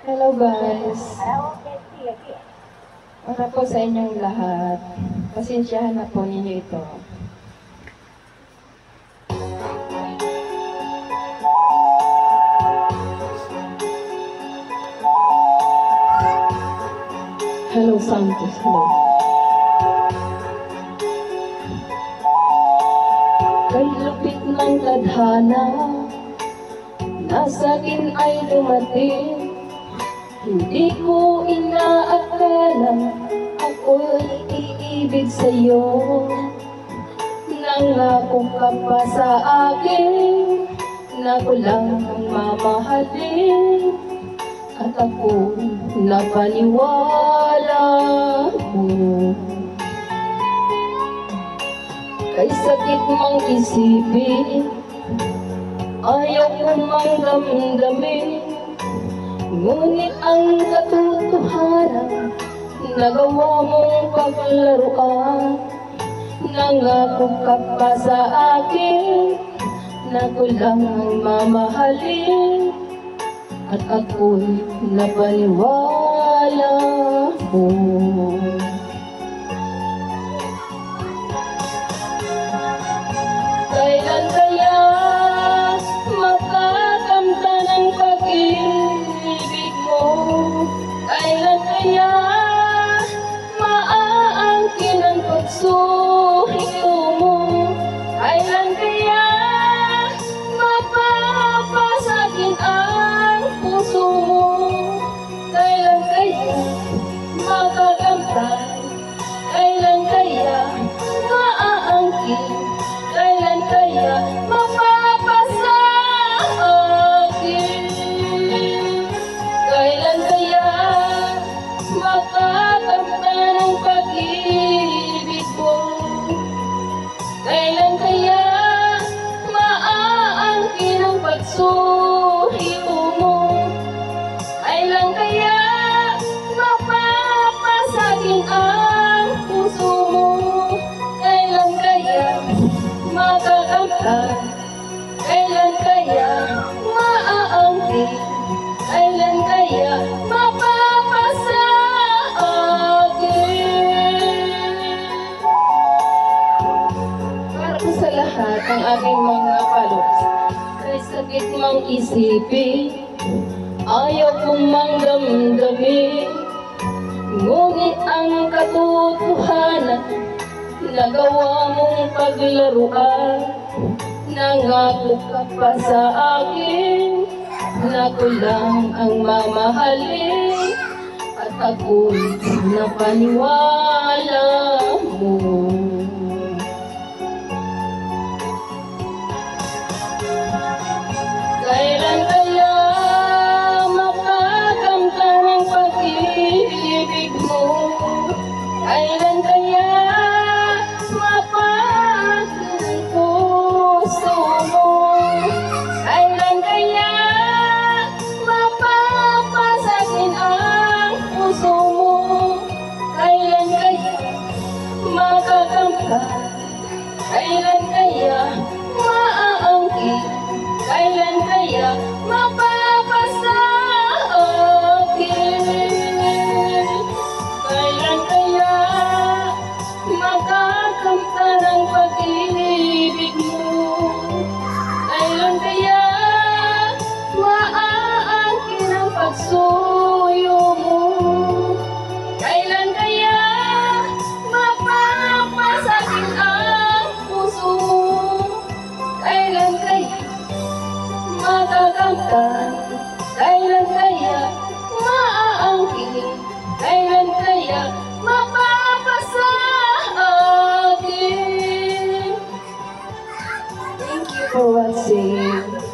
Hello guys, para po sa inyong lahat, pasensyahan na po ninyo ito. Hello Santos, hello. Kay lupit ng tadhana, nasa akin ay dumating. Hindi ko inaakala ako'y iibig sa'yo. Nangako ka pa sa akin na ko lang ang mamahalin, at ako napaniwala mo. Kay sakit mang isipin, ayaw ko mang damdamin, ngunit ang katotohanan, nagawa mong paglaruan. Nangako ka pa sa akin na ko lang ang mamahalin, at ako'y napaniwala mo. Kailan kaya makakamta ng pag-ibig mo? Kailan kaya maaangkin ang pagsuhito mo? Kailan kaya mapapasagin ang puso mo? Kailan kaya makakamtan? Kailan kaya maaangkin? Kailan kaya mapapasa akin? Kailan kaya makakamtan ang pag-ibig mo? Kailan kaya maaangkin ang pagsuhito mo? Kailan kaya mapapasagin ang puso mo? Kailan kaya makakamtan? Kailan kaya maaangkin? Kailan kaya mapapasa akin? Para po sa lahat ng aking mga followers, kay sakit mang isipin, ayaw kong mang damdamin, ngunit ang katotohanan, nagawa mong paglaruan. Nangako ka pa sa akin na ko lang ang mamahalin, at ako'y napaniwala mo. Kailan kaya makakamtan ang pag-ibig mo? Kailan kaya mapagod ang puso mo? Kailan kaya mapapasagin ang puso mo? Kailan kaya makakamtan? Kailan kaya maaangkin? Kailan kaya mapapasa akin? Kailan kaya makakamtan ang pag-ibig mo? Kailan kaya maaangkin ang pagsuyo mo? Kailan kaya mapapasagin ang puso mo? Kailan kaya makakamtan? Kailan kaya maaangkin? Kailan kaya mapapasa akin? Thank you for watching.